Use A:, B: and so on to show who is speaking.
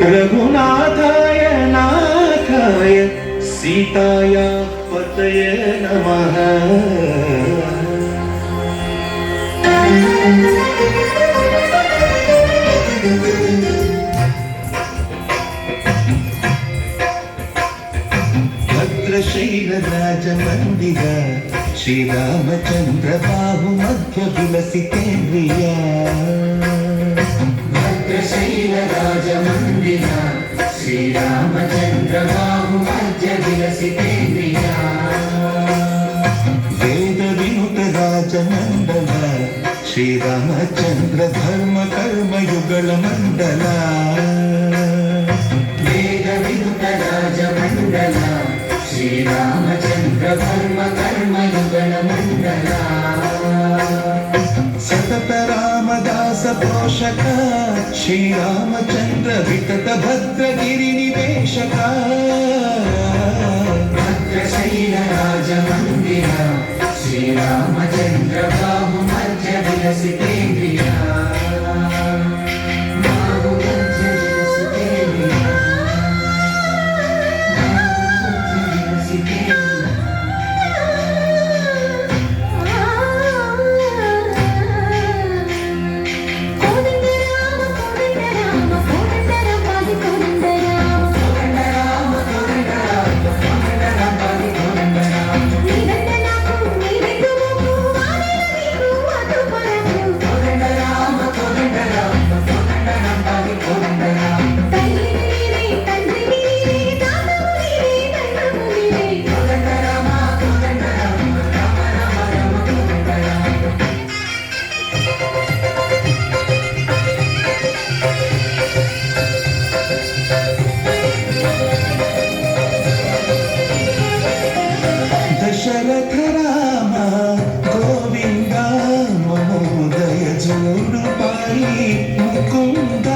A: रघुनाथाय नाथाय सीताया पतये नमः। भद्रशैलराजमन्दिर श्रीरामचन्द्र बाहु मध्य विलसितेन्द्रिया। भद्रशैलराजमन्दिर श्रीरामचन्द्र बाहु मध्य विलसितेन्द्रिया। वेद विनुत राजमण्डल श्रीरामचन्द्र धर्म कर्म युगल मंडल। वेद विनुत राजमण्डल श्रीरामचन्द्र धर्म कर्म युगल मंडल। सतत रामदास पोषक श्रीरामचन्द्र वितत भद्रगिरि निवेशक। भद्रशैल राजमन्दिर श्रीरामचन्द्र बाहु मध्य विलसितेन्द्रिया। दशरथ राम गोविंद महोदय जोडु पाई मुकुंद।